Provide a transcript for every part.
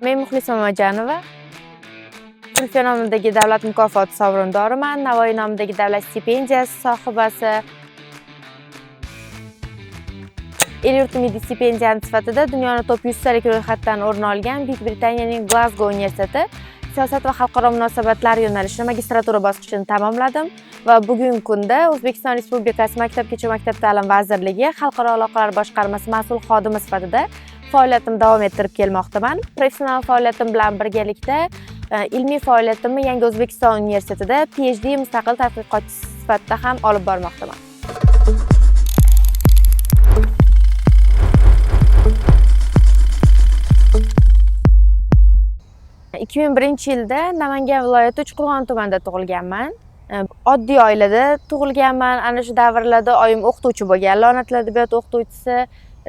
Men Muxlisa Mamajonova. Zulfiya nomidagi davlat mukofoti sovrindoriman. Navoiy nomidagi davlat stipendiyasi sohibasi. El-yurtim milliy stipendiyasi sifatida dunyoning top 100 talik ro'yxatdan o'rin olgan Buyuk Britaniyaning Glasgow universiteti siyosat va xalqaro munosabatlar yo'nalishida magistratura bosqichini tamomladim va bugungi kunda O'zbekiston Respublikasi Maktabgacha maktab ta'lim vazirligi Xalqaro aloqalar boshqarmasi mas'ul xodimi sifatida faoliyatimni davom ettirib kelmoqdaman. Professional faoliyatim bilan birgalikda ilmiy faoliyatimni Yangi O'zbekiston universitetida PhD mustaqil tadqiqotchisi sifatida ham olib bormoqdaman. 2001-yilda Namangan viloyati Uchqo'rg'on tumanida tug'ilganman. Oddiy oilada tug'ilganman. Ana shu davrlarda oyim o'qituvchi bo'lganlar, ona tili adabiyot o'qituvchisi,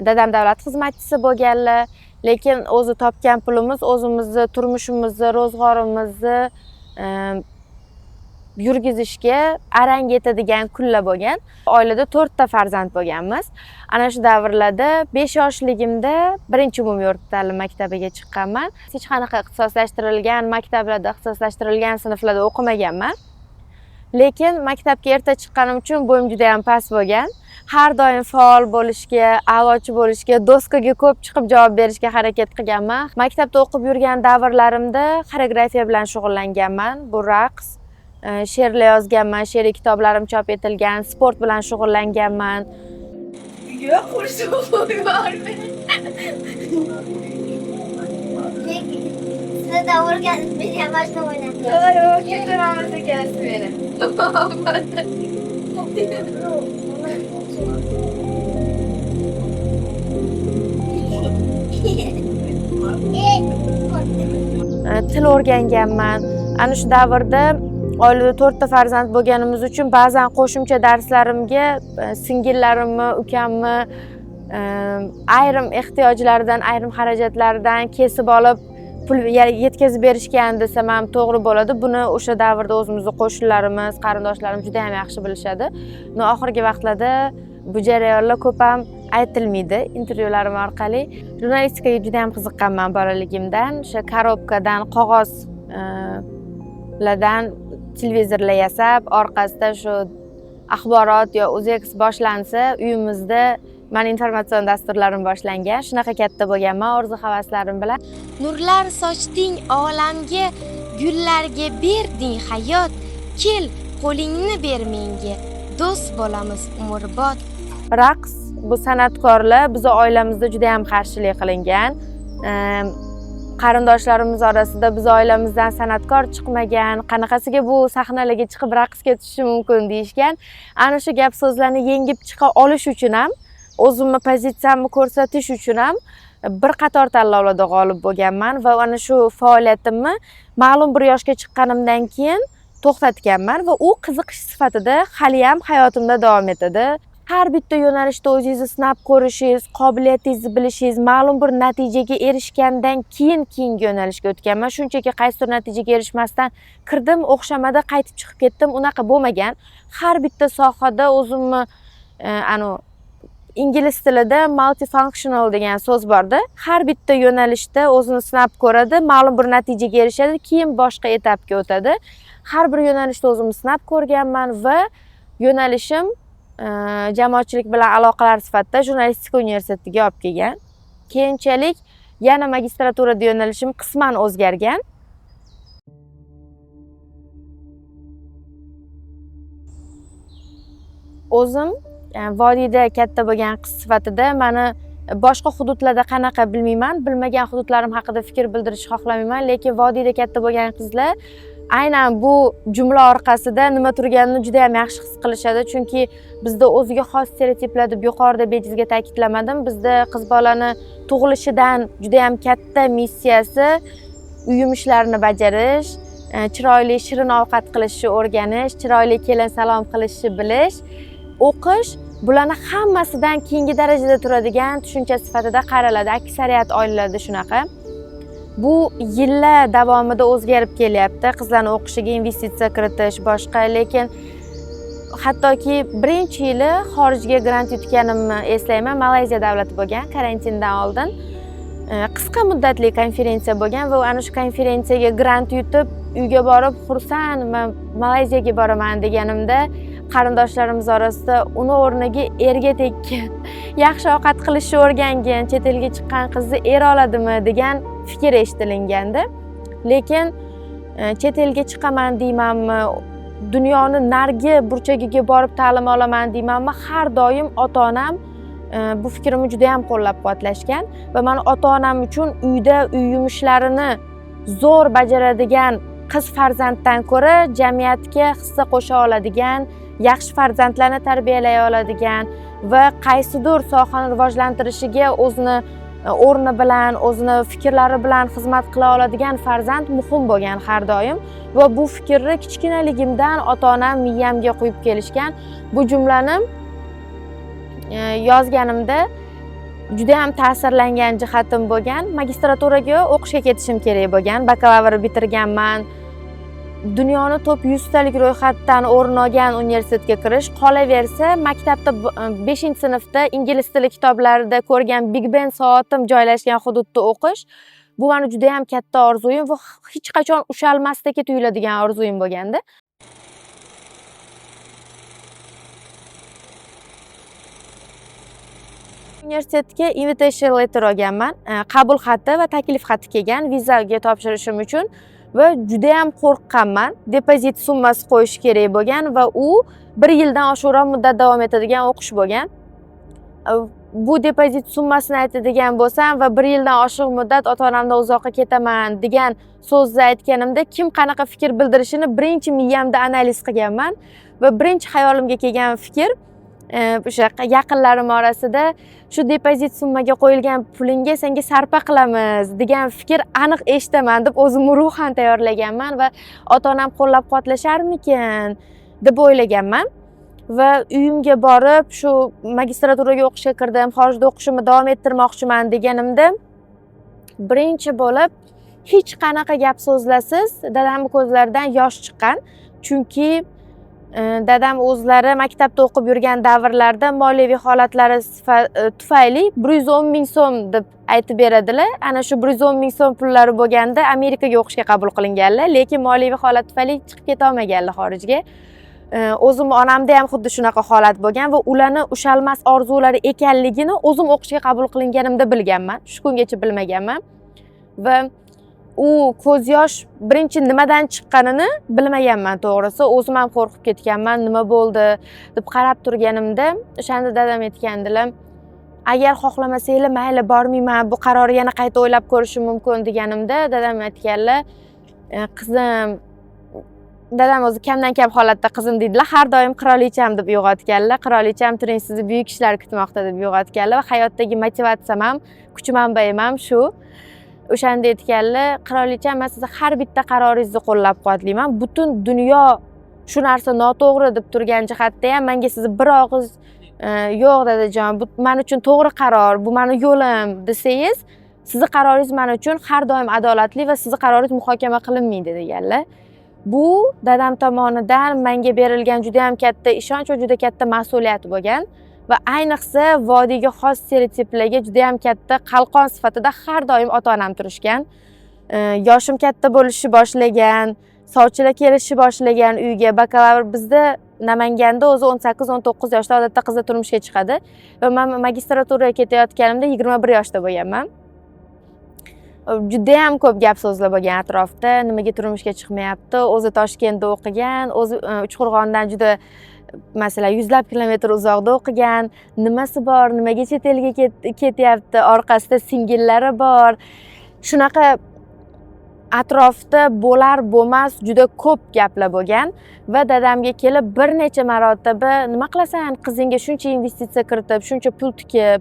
dadam davlat xizmatchisi bo'lganlar. Lekin o'zi topgan pulimiz o'zimizni turmushimizni, ro'zg'orimizni yurgizishga arang yetadigan kunlar bo'lgan. Oilada 4 ta farzand bo'lganmiz. Ana shu davrlarda 5 yoshligimda birinchi umumiy o'rta ta'lim maktabiga chiqqanman. Hech qanaqa ixtisoslashtirilgan maktablarda, ixtisoslashtirilgan sinflarda o'qimaganman. Lekin maktabga erta chiqqanim uchun bo'yim juda ham past bo'lgan. Har doim faol bo'lishga, a'lochi bo'lishga, doskaga ko'p chiqib javob berishga harakat qilganman. Maktabda o'qib yurgan davrlarimda xoreografiya bilan shug'ullanganman. Bu raqs, she'rlar yozganman, she'riy kitoblarim chop etilgan, sport bilan shug'ullanganman. Yo'q, xursand bo'lmayman. Sizda o'rganib men mashina o'ynayman. Yo'q, kechiramiz ekansiz meni. Til o'rganganman. Ana shu davrda oilada 4 ta farzand bo'lganimiz uchun ba'zan qo'shimcha darslarimga singillarimni, ukamni ayrim ehtiyojlaridan, ayrim xarajatlardan kesib olib pul yetkazib berishgan desam ham to'g'ri bo'ladi. Buni o'sha davrda o'zimizning qo'shnilarimiz, qarindoshlarimiz juda ham yaxshi bilishadi. Oxirgi vaqtlarda bu jarayonlar ko'p ham aytilmaydi intervyularim orqali. Jurnalistikaga juda ham qiziqqanman bolaligimdan. O'sha korobkadan, qog'ozlardan televizorlar yasab, orqasida shu axborot yo UzEx boshlansa, uyimizda mani informatsion dasturlarim boshlangan. Shunaqa katta bo'lganman orzu havaslarim bilan. Nurlar sochding olamga, gullarga berding hayot. Kel, qo'lingni ber menga, do'st bo'lamiz umrbod. Raqs bu san'atkorlar bizning oilamizda juda ham qarshilik qilingan. Qarindoshlarimiz orasida biz oilamizdan san'atkor chiqmagan, qanaqasiga bu sahnalarga chiqib raqsga tushishi mumkin deyishgan. Ana shu gap so'zlarni yengib chiqa olish uchun ham, o'zimni pozitsiyamni ko'rsatish uchun ham bir qator tanlovlarda g'olib bo'lganman va ana shu faoliyatimni ma'lum bir yoshga chiqqanimdan keyin to'xtatganman va u qiziqish sifatida hali ham hayotimda davom etadi. Har bitta yo'nalishda o'zingizni sinab ko'rishingiz, qobiliyatingizni bilishingiz, ma'lum bir natijaga erishgandan keyingi yo'nalishga o'tganman. Shunchaki qaysidir natijaga erishmasdan kirdim, o'xshamada qaytib chiqib ketdim. Unaqa bo'lmagan. Har bitta sohada o'zimni ingliz tilida multifunctional degan so'z borda. Har bitta yo'nalishda o'zini sinab ko'radi, ma'lum bir natijaga erishadi, keyin boshqa etapga o'tadi. Har bir yo'nalishda o'zimni sinab ko'rganman va yo'nalishim jamoatchilik bilan aloqalar sifatida jurnalistika universitetiga olib kelgan. Keyinchalik yana magistraturada yo'nalishim qisman o'zgargan. O'zim vodiyda katta bo'lgan qiz sifatida mani boshqa hududlarda qanaqa bilmayman, bilmagan hududlarim haqida fikr bildirishni xohlamayman, lekin vodiyda katta bo'lgan qizlar aynan bu jumla orqasida nima turganini juda ham yaxshi his qilishadi, chunki bizda o'ziga xos stereotiplar deb yuqorida bejizga ta'kidlamadim. Bizda qiz bolani tug'ilishidan juda ham katta missiyasi uy yumushlarini bajarish, chiroyli shirin ovqat qilishni o'rganish, chiroyli kelin salom qilishni bilish, o'qish. Bularni hammasidan keyingi darajada turadigan tushuncha sifatida qaraladi. Aksariyat oilalarda shunaqa. Bu yillar davomida o'zgarib kelyapti. Qizlarni o'qishiga investitsiya kiritish boshqa, lekin hattoki birinchi yili xorijga grant yutganimni eslayman. Malayziya davlati bo'lgan, karantindan oldin. qisqa muddatli konferensiya bo'lgan va ana shu konferensiyaga grant yutib uyga borib xursand, men Malayziyaga boraman deganimda qarindoshlarimiz orasida uni o'rniga erga tekkan, yaxshi ovqat qilishni o'rgangin, chet elga chiqqan qizni er oladimi degan fikr eshitilgandi. Lekin chet elga chiqaman deymanmi, dunyoni narigi burchagiga borib ta'lim olaman deymanmi, har doim ota-onam bu fikrimni juda ham qo'llab-quvvatlashgan va men ota-onam uchun uyda uy yumushlarini zo'r bajaradigan qiz farzanddan ko'ra jamiyatga hissa qo'sha oladigan, yaxshi farzandlarni tarbiyalay oladigan va qaysidir sohani rivojlantirishiga o'zini o'rni bilan, o'zini fikrlari bilan xizmat qila oladigan farzand muhim bo'lgan har doim va bu fikrni kichkinaligimdan ota-onam miyamga quyib kelishgan. Bu jumlani yozganimda juda ham ta'sirlangan jihatim bo'lgan. Magistraturaga o'qishga ketishim kerak bo'lgan. Bakalavr bitirganman. Dunyoni top 100 talik ro'yxatdan o'rin olgan universitetga kirish, qolaversa maktabda 5-sinfda ingliz tili kitoblarida ko'rgan Big Ben soatim joylashgan hududda o'qish bu meni juda ham katta orzuyim va hech qachon ushalmasdagi tuyuladigan orzuyim bo'lgandi. Universitetga invitation letter olganman, qabul xati va taklif xati kelgan vizaga topshirishim uchun va juda ham qo'rqqanman. Depozit summasi qo'yish kerak bo'lgan va u 1 yildan oshiqroq muddat davom etadigan o'qish bo'lgan. Bu depozit summasini aytadigan bo'lsam va 1 yildan oshiq muddat ota-onamdan uzoqqa ketaman degan so'zni aytganimda kim qanaqa fikr bildirishini birinchi miyamda analiz qilganman va birinchi xayolimga kelgan fikr o'sha yaqinlarim orasida shu depozit summaga qo'yilgan pulingga senga sarpa qilamiz degan fikr aniq eshitaman deb o'zimni ruhan tayyorlaganman va ota-onam qo'llab-quvvatlasharmikin deb o'ylaganman va uyimga borib shu magistraturaga o'qishga kirdim, xorijda o'qishimni davom ettirmoqchiman deganimda birinchi bo'lib hech qanaqa gap so'zlasiz dadamning ko'zlaridan yosh chiqqan. Chunki dadam o'zlari maktabda o'qib yurgan davrlarda moliyaviy holatlari tufayli 110 ming so'm deb aytib beradilar. Ana shu 110 ming so'm pullari bo'lganda Amerikaga o'qishga qabul qilinganlar, lekin moliyaviy holat tufayli chiqib keta olmaganlar xorijga. O'zim onamda ham xuddi shunaqa holat bo'lgan va ularni ushalmas orzulari ekanligini o'zim o'qishga qabul qilinganimda bilganman. Shu kungacha bilmaganman. Va u ko'z yosh birinchi nimadan chiqqanini bilmaganman to'g'risi. O'zim ham qo'rqib ketganman, nima bo'ldi deb qarab turganimda o'shanda dadam aytgandilar, agar xohlamasanglar mayli bormayman, bu qarorni yana qayta o'ylab ko'rishim mumkin deganimda dadam aytganlar, qizim, dadam o'zi kamdan kam holatda qizim deydilar, har doim qirolicham deb uyg'otganlar. Qirolicham turing, sizni buyuk ishlar kutmoqda deb uyg'otganlar va hayotdagi motivatsiyam ham, kuch manbaim ham shu. O'shanda aytganlar, qirolicham, men sizni har bitta qaroringizni qo'llab-quvvatlayman. Butun dunyo shu narsa noto'g'ri deb turgan jihatda ham menga sizni bir og'iz yo'q dadajon, bu men uchun to'g'ri qaror, bu meni yo'lim desangiz, sizni qaroringiz men uchun har doim adolatli va sizni qaroringiz muhokama qilinmaydi deganlar. Bu dadam tomonidan menga berilgan juda ham katta ishonch va juda katta mas'uliyat bo'lgan va ayniqsa vodiyga xos stereotiplarga juda ham katta qalqon sifatida har doim ota-onam turishgan. Yoshim katta bo'lishi boshlagan, sovchilar kelishi boshlagan uyga. Bakalavr bizda Namanganda o'zi 18-19 yoshda odatda qizlar turmushga chiqadi va men magistraturaga ketayotganimda 21 yoshda bo'lganman. Juda ham ko'p gap so'zlar bo'lgan atrofda, nimaga turmushga chiqmayapti, o'zi Toshkentda o'qigan, o'zi Uchqo'rg'ondan juda masalan 100 kilometr uzoqda o'qigan, nimasi bor, nimaga chet elga ketyapti, orqasida singillari bor. Shunaqa atrofda bo'lar bo'lmas juda ko'p gaplar bo'lgan va dadamga kelib bir necha marotaba nima qilasan, qizingga shuncha investitsiya kiritib, shuncha pul tikib,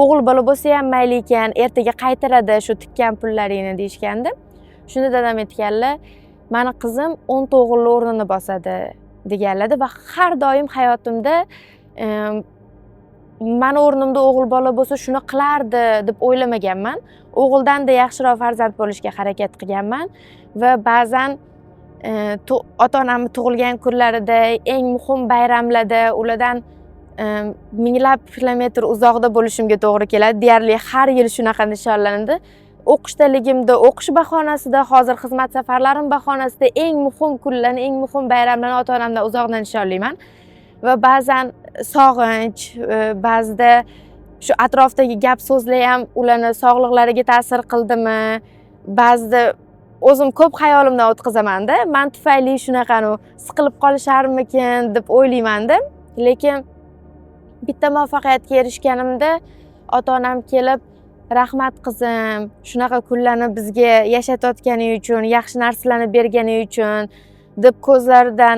o'g'il bola bo'lsa ham mayli ekan, ertaga qaytaradi shu tikkan pullaringni deyishgandi. Shunda dadam aytganlar, meni qizim 10 o'g'ilni o'rnini bosadi deganlardi va har doim hayotimda meni o'rnimda o'g'il bola bo'lsa shuni qilardi deb o'ylamaganman. O'g'ildan-da yaxshiroq farzand bo'lishga harakat qilganman va ba'zan ota-onamning tug'ilgan kunlarida, eng muhim bayramlarda ulardan minglab kilometr uzoqda bo'lishimga to'g'ri keladi. Deyarli har yil shunaqa nishonlanadi. O'qishdaligimda, o'qish bahonasida, hozir xizmat safarlarim bahonasida eng muhim kunlarni, eng muhim bayramlarni ota-onamdan uzoqdan nishonlayman. Va ba'zan sog'inch, ba'zida shu atrofdagi gap so'zlar ham ularni sog'liqlariga ta'sir qildimi, ba'zida o'zim ko'p xayolimdan o'tkazamanda, men tufayli shunaqani siqilib qolisharmikin deb o'ylayman-da. Lekin bitta muvaffaqiyatga erishganimda ota-onam kelib, "Rahmat qizim, shunaqa kunlarni bizga yashatayotganing uchun, yaxshi narsalarni berganing uchun" deb ko'zlaridan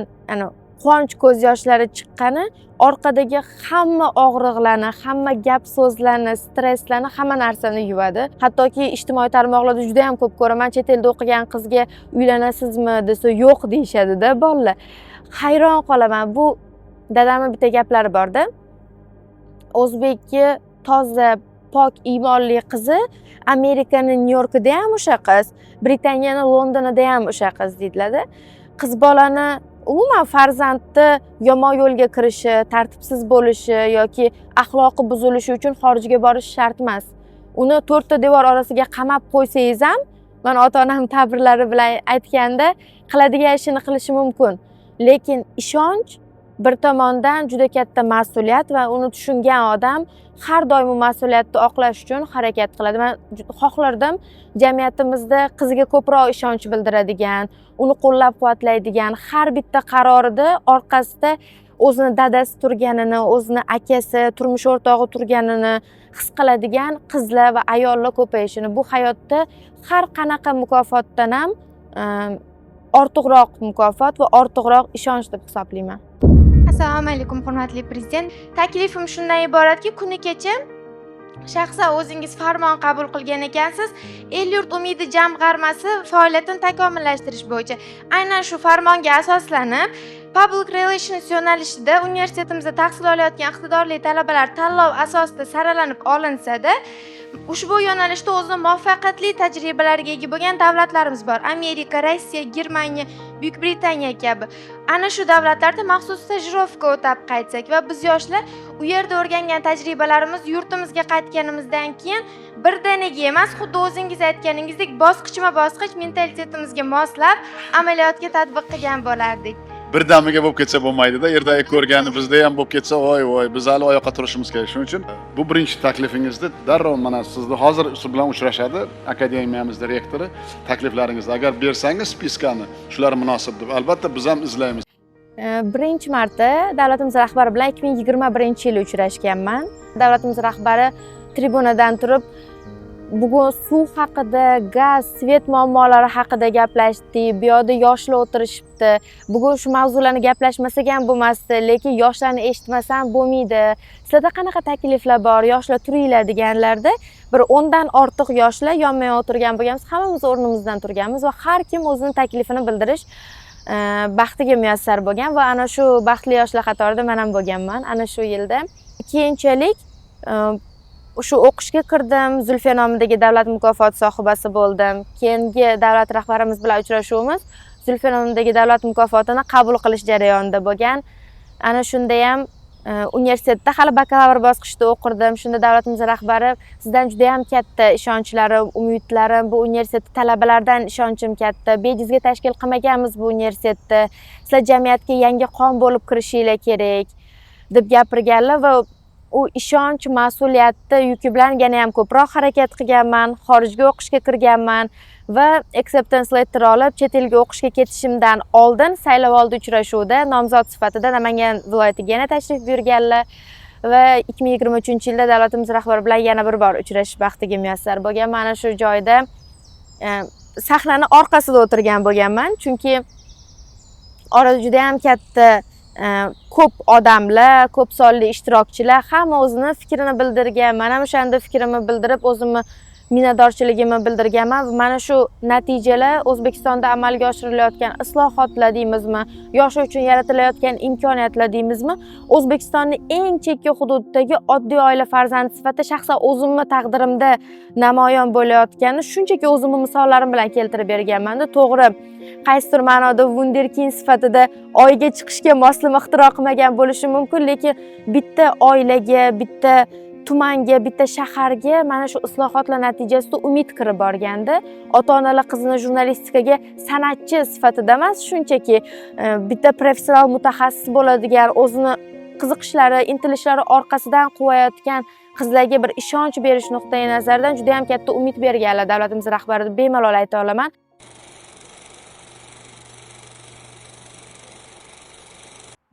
quvonch ko'z yoshlari chiqqani orqadagi hamma og'riqlarni, hamma gap so'zlarni, stresslarni, hamma narsani yuvadi. Hattoki ijtimoiy tarmoqlarda juda ham ko'p ko'raman, chet elda o'qigan qizga uylanasizmi desa yo'q deyishadi-da bolalar. Hayron qolaman. Bu dadamning bitta gaplari bor-da. O'zbekki toza, pok iymonli qizi Amerikaning Nyu-Yorkida ham o'sha qiz, Britaniyaning Londonida ham o'sha qiz deydilar-da. Qiz bolani umuman farzandni yomon yo'lga kirishi, tartibsiz bo'lishi yoki axloqi buzilishi uchun xorijga borish shart emas. Uni to'rtta devor orasiga qamab qo'ysangiz ham, men ota-onam ta'birlari bilan aytganda, qiladigan ishini qilishi mumkin. Lekin ishonch bir tomondan juda katta mas'uliyat va uni tushungan odam har doim mas'uliyatni oqlash uchun harakat qiladi. Men xohlardim jamiyatimizda qiziga ko'proq ishonch bildiradigan, uni qo'llab-quvvatlaydigan, har bitta qarorida orqasida o'zini dadasi turganini, o'zini akasi, turmush o'rtog'i turganini his qiladigan qizlar va ayollar ko'payishini. Bu hayotda har qanaqa mukofotdan ham ortiqroq mukofot va ortiqroq ishonch deb hisoblayman. Assalomu alaykum hurmatli prezident. Taklifim shundan iboratki, kuni kecha shaxsan o'zingiz farmon qabul qilgan ekansiz, El-yurt umidi jamg'armasi faoliyatini takomillashtirish bo'yicha. Aynan shu farmonga asoslanib, Public Relations yo'nalishida universitetimizda tahsil olayotgan iqtidorli talabalar tanlov asosida saralanib olinsa-da, ushbu yo'nalishda o'zining muvaffaqiyatli tajribalariga ega bo'lgan davlatlarimiz bor. Amerika, Rossiya, Germaniya, Buyuk Britaniya kabi. Ana shu davlatlarda maxsus stajirovka o'tab qaytsak va biz yoshlar u yerda o'rgangan tajribalarimiz yurtimizga qaytganimizdan keyin birdaniga emas, xuddi o'zingiz aytganingizdek bosqichma-bosqich mentalitetimizga moslab amaliyotga tatbiq qilgan bo'lardik. Birdamiga bo'lib ketsa bo'lmaydi-da. Ertaga ko'rgani bizda ham bo'lib ketsa, voy, biz hali oyoqqa turishimiz kerak. Shuning uchun bu birinchi taklifingizda darrov mana sizni hozir siz bilan uchrashadi akademiyamizning rektori. Takliflaringizni agar bersangiz spiskani, shular munosib deb albatta biz ham izlaymiz. Birinchi marta davlatimiz rahbari bilan 2021-yili uchrashganman. Davlatimiz rahbari tribunadan turib, bugun suv haqida, gaz, svet muammolari haqida gaplashdik. Bu yerda yoshlar o'tirishibdi. Bugun shu mavzularni gaplashmasak ham bo'lmasdi, lekin yoshlarni eshitmasam bo'lmaydi. Sizlarda qanaqa takliflar bor? Yoshlar turinglar deganlarda bir 10 dan ortiq yoshlar yonma-yon o'tirgan bo'lganmiz. Hammamiz o'rnimizdan turganmiz va har kim o'zining taklifini bildirish baxtiga muyassar bo'lgan va ana shu baxtli yoshlar qatorida men ham bo'lganman. Ana shu yilda keyinchalik shu o'qishga kirdim, Zulfiya nomidagi davlat mukofoti sohibasi bo'ldim. Keyingi davlat rahbarimiz bilan uchrashuvimiz Zulfiya nomidagi davlat mukofotini qabul qilish jarayonida bo'lgan. Ana shunda ham universitetda hali bakalavr bosqichida o'qirdim. Shunda davlatimiz rahbari sizdan juda ham katta ishonchlarim, umidlarim, bu universitet talabalaridan ishonchim katta. Bejizga tashkil qilmaganmiz bu universitetni. Sizlar jamiyatga yangi qon bo'lib kirishinglar kerak deb gapirganlar va u ishonch, mas'uliyatni yuki bilan yana ham ko'proq harakat qilganman, xorijga o'qishga kirganman va acceptance letter olib chet elga o'qishga ketishimdan oldin saylovoldi uchrashuvida nomzod sifatida Namangan viloyatiga yana tashrif buyurganlar va 2023-yilda davlatimiz rahbari bilan yana bir bor uchrashish baxtiga muyassar bo'lganman. Mana shu joyda sahnaning orqasida o'tirgan bo'lganman, chunki orada juda ham katta ko'p odamlar, ko'p sonli ishtirokchilar hamma o'zini fikrini bildirgan. Men ham o'shanda fikrimni bildirib, o'zimni minnatdorchiligimni bildirganman va mana shu natijalar O'zbekistonda amalga oshirilayotgan islohotlar deymizmi, yoshlar uchun yaratilayotgan imkoniyatlar deymizmi, O'zbekistonning eng chekka hududdagi oddiy oila farzandi sifatida shaxsan o'zimni taqdirimda namoyon bo'layotganini shunchaki o'zimni misollarim bilan keltirib berganman-da. To'g'ri, qaysidir ma'noda vunderkind sifatida oyga chiqishga moslama ixtiro qilmagan bo'lishi mumkin, lekin bitta oilaga, bitta tumanga, bitta shaharga mana shu islohotlar natijasida umid kirib borganda, ota-onalar qizini jurnalistikaga san'atchi sifatida emas, shunchaki bitta professional mutaxassis bo'ladigan, o'zini qiziqishlari, intilishlari orqasidan quvayotgan qizlarga bir ishonch berish nuqtai nazaridan juda ham katta umid berganlar davlatimiz rahbari deb bemalol ayta olaman.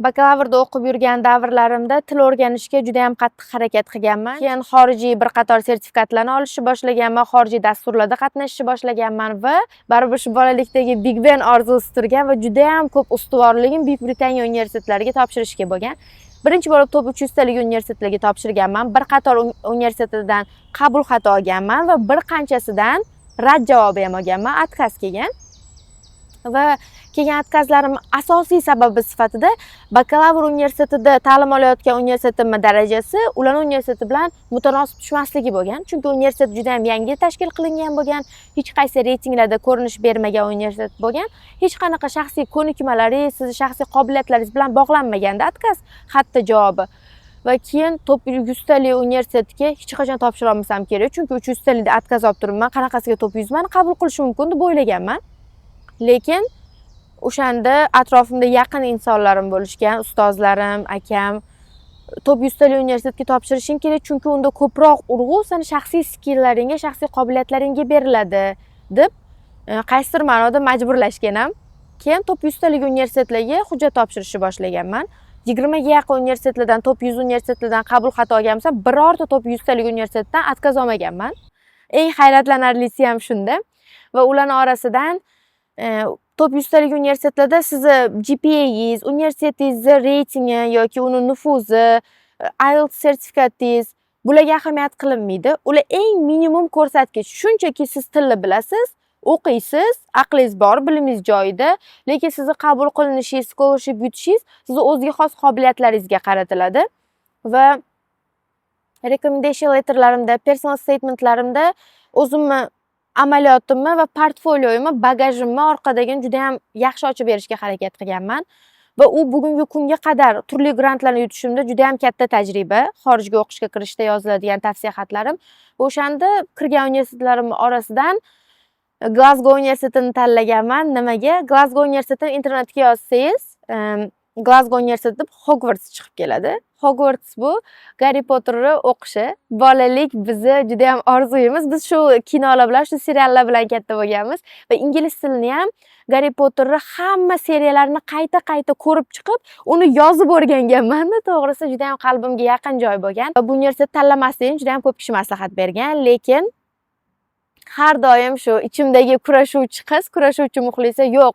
Bakalavrda o'qib yurgan davrlarimda til o'rganishga juda ham qattiq harakat qilganman. Keyin xorijiy bir qator sertifikatlarni olishni boshlaganman, xorijiy dasturlarda qatnashishni boshlaganman va baribir shu bolalikdagi Big Ben orzusi turgan va juda ham ko'p ustuvorligim Buyuk Britaniya universitetlariga topshirishga bo'lgan. Birinchi bo'lib top 300 talik universitetlarga topshirganman. Bir qator universitetlardan qabul xati olganman va bir qanchasidan rad javobi ham olganman, отказ kelgan. Va kelgan откazlarim asosiy sababi sifatida bakalavr universitetida ta'lim olayotgan universitetimning darajasi ularning universiteti bilan mutanosib tushmasligi bo'lgan. Chunki universitet juda ham yangi tashkil qilingan bo'lgan, hech qaysi reytinglarda ko'rinish bermagan universitet bo'lgan. Hech qanaqa shaxsiy ko'nikmalaringiz, siz shaxsiy qobiliyatlaringiz bilan bog'lanmaganda отказ xatda javobi. Va keyin top 100 talik universitetga hech qachon topshira olmasam kerak, chunki 300 talikda отказ olib turibman, qanaqasiga top 100 mani qabul qilishi mumkin deb o'ylaganman. Lekin o'shanda atrofimda yaqin insonlarim bo'lishgan, ustozlarim, akam, top 100 talik universitetga topshirishing kerak, chunki unda ko'proq urg'u seni shaxsiy skilllaringga, shaxsiy qobiliyatlaringga beriladi deb qaysidir ma'noda majburlashgan ham. Keyin top 100 talik universitetlarga hujjat topshirishni boshlaganman. 20 ga yaqin universitetlardan, top 100 universitetlardan qabul xati olganimsa, birorta top 100 talik universitetdan отказ olmaganman. Eng hayratlanarlisi ham shunda. Va ularning orasidan top 100 talik universitetlarda sizni GPA'ingiz, universitetingizni reytingi yoki uni nufuzi, IELTS sertifikatingiz bularga ahamiyat qilinmaydi. Ular eng minimum ko'rsatkich. Shunchaki siz tilni bilasiz, o'qiysiz, aqlingiz bor, bilimingiz joyida, lekin sizni qabul qilinishingiz, scholarship yutishingiz sizni o'ziga xos qobiliyatlaringizga qaratiladi. Va recommendation letterlarimda, personal statementlarimda o'zimni amaliyotimni va portfolioyimni, bagajimni orqadagini juda ham yaxshi ochib berishga harakat qilganman. Va u bugungi kunga qadar turli grantlarni yutishimda juda ham katta tajriba. Xorijga o'qishga kirishda yoziladigan tavsiya xatlarim. O'shanda kirgan universitetlarim orasidan Glasgow universitetini tanlaganman. Nimaga? Glasgow universitetini internetga yozsangiz, Glasgow universiteti deb Hogwarts chiqib keladi. Hogwarts bu Harry Potterni o'qishi. Bolalik bizni juda ham orzuyimiz. Biz shu kinolar bilan, shu seriallar bilan katta bo'lganmiz va ingliz tilini ham Harry Potterni hamma serialarini qayta ko'rib chiqib, uni yozib o'rganganman. To'g'risi juda ham qalbimga yaqin joy bo'lgan. Bu universitet tanlamasligim juda ham ko'p kishi maslahat bergan, lekin har doim shu ichimdagi kurashuvchi qiz, kurashuvchi muxlisa yo'q.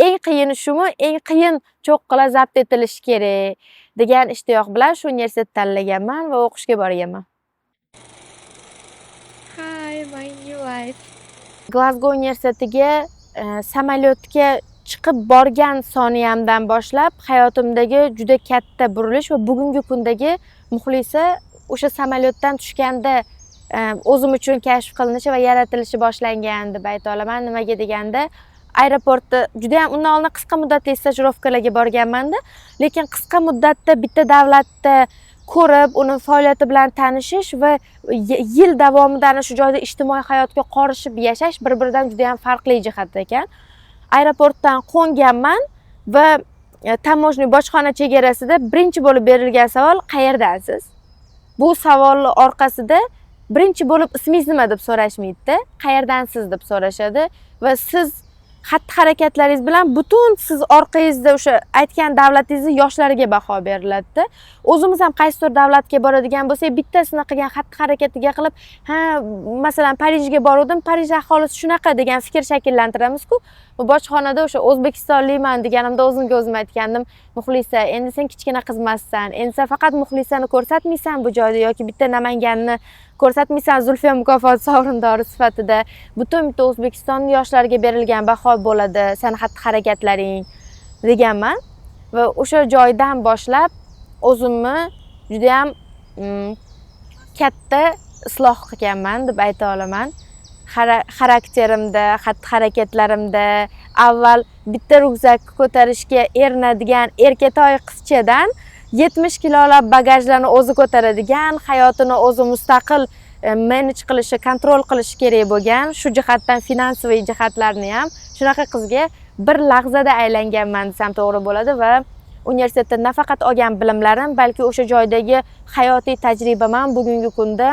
Eng qiyini shumi, eng qiyin cho'qqalar zabt etilishi kerak degan ishtiyoq bilan shu universitetni tanlaganman va o'qishga borganman. Hi, my new life. Glasgow universitetiga samolyotga chiqib borgan soniyamdan boshlab hayotimdagi juda katta burilish va bugungi kundagi muxlisa o'sha samolyotdan tushganda o'zim uchun kashf qilinishi va yaratilishi boshlangan deb ayta olaman. Nimaga deganda, aeroportda juda ham undan oldin qisqa muddatli stajirovkalarga borganman-da, lekin qisqa muddatda bitta davlatda ko'rib, uni faoliyati bilan tanishish va yil davomida ana shu joyda ijtimoiy hayotga qorishib yashash bir-biridan juda ham farqli jihat ekan. Aeroportdan qo'nganman va tamojniy bojxona chegarasida birinchi bo'lib berilgan savol qayerdansiz? Bu savolning orqasida birinchi bo'lib ismingiz nima deb so'rashmaydi-da, qayerdansiz deb so'rashadi va siz xatti-harakatlaringiz bilan butun siz orqangizda o'sha aytgan davlatingizni yoshlariga baho beriladi-da. O'zimiz ham qaysidir davlatga boradigan bo'lsak, bittasini qilgan xatti-harakatiga qilib, masalan, Parijga bordim, Parij aholisi shunaqa degan fikr shakllantiramiz-ku. Bojxonada o'sha O'zbekistonlikman deganimda o'zimga o'zim aytgandim, muxlisa, endi sen kichkina qizmassan, endi sen faqat muxlisani ko'rsatmaysan bu joyda yoki bitta Namanganni ko'rsatmaysan Zulfiya mukofoti sovrindori sifatida butun bitta O'zbekiston yoshlariga berilgan baho bo'ladi seni xatti-harakatlaring deganman va o'sha joydan boshlab o'zimni juda ham katta isloh qilganman deb ayta olaman. Xarakterimda, xatti-harakatlarimda avval bitta ryukzakni ko'tarishga erinadigan erkatoy qizchadan 70 kilolab bagajlarni o'zi ko'taradigan, hayotini o'zi mustaqil manage qilishi, kontrol qilishi kerak bo'lgan, shu jihatdan finansiy jihatlarni ham shunaqa qizga bir lahzada aylanganman desam to'g'ri bo'ladi va universitetda nafaqat olgan bilimlarim, balki o'sha joydagi hayotiy tajribam ham bugungi kunda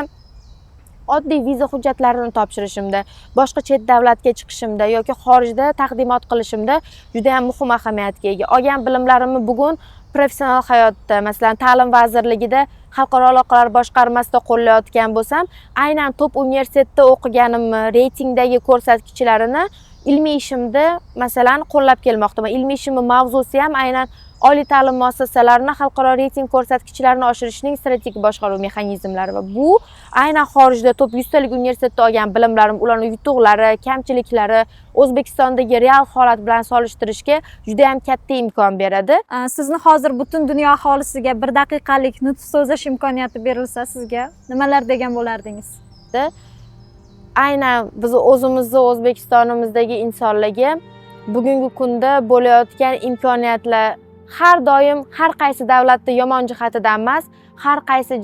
oddiy viza hujjatlarini topshirishimda, boshqa chet davlatga chiqishimda yoki xorijda taqdimot qilishimda juda ham muhim ahamiyatga ega. Olgan bilimlarimni bugun professional hayotda, masalan, ta'lim vazirligida xalqaro aloqalar boshqarmasida qo'llayotgan bo'lsam, aynan top universitetda o'qiganimni reytingdagi ko'rsatkichlarini ilmiy ishimda masalan qo'llab kelmoqdaman. Ilmiy ishimning mavzusi ham aynan oliy ta'lim muassasalarini xalqaro reyting ko'rsatkichlarini oshirishning strategik boshqaruv mexanizmlari va bu aynan xorijda top 100 talik universitetda olgan bilimlarim, ularning yutuqlari, kamchiliklari O'zbekistondagi real holat bilan solishtirishga juda ham katta imkon beradi. Sizni hozir butun dunyo aholisiga 1 daqiqalik nutq so'zlash imkoniyati berilsa sizga nimalar degan bo'lardingiz? Aynan biz o'zimizni O'zbekistonimizdagi insonlarga bugungi kunda bo'layotgan imkoniyatlar har doim har qaysi davlatda yomon jihatidan emas, har qaysi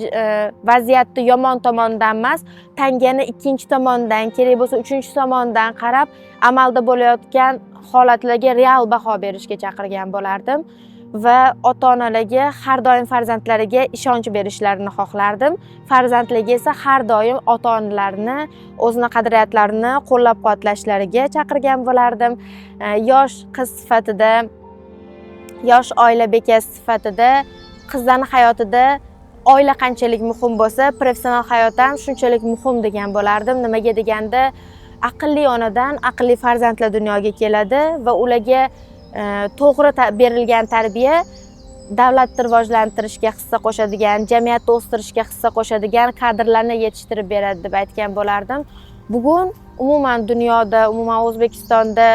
vaziyatda yomon tomonidan emas, tangani ikkinchi tomondan, kerak bo'lsa uchinchi tomondan qarab amalda bo'layotgan holatlarga real baho berishga chaqirgan bo'lardim va ota-onalarga har doim farzandlariga ishonch berishlarini xohlardim. Farzandlarga esa har doim ota-onalarni o'zini qadriyatlarini qo'llab-quvvatlashlariga chaqirgan bo'lardim. Yosh qiz sifatida, yosh oila bekasi sifatida qizlarning hayotida oila qanchalik muhim bo'lsa, professional hayot ham shunchalik muhim degan bo'lardim. Nimaga deganda, aqlli onadan aqlli farzandlar dunyoga keladi va ularga to'g'ri berilgan tarbiya davlatni rivojlantirishga hissa qo'shadigan, jamiyatni o'stirishga hissa qo'shadigan kadrlarni yetishtirib beradi deb aytgan bo'lardim. Bugun umuman dunyoda, umuman O'zbekistonda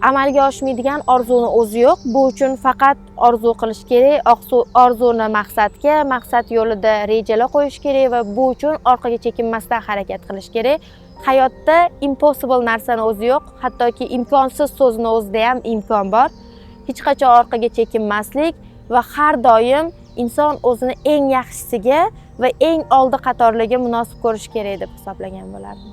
amalga oshmaydigan orzuni o'zi yo'q. Bu uchun faqat orzu qilish kerak, orzuni maqsadga, maqsad yo'lida rejalar qo'yish kerak va bu uchun orqaga chekinmasdan harakat qilish kerak. Hayotda impossible narsani o'zi yo'q, hattoki imkonsiz so'zini o'zida ham imkon bor. Hech qachon orqaga chekinmaslik va har doim inson o'zini eng yaxshisiga va eng oldi qatorlarga munosib ko'rish kerak deb hisoblagan bo'lardim.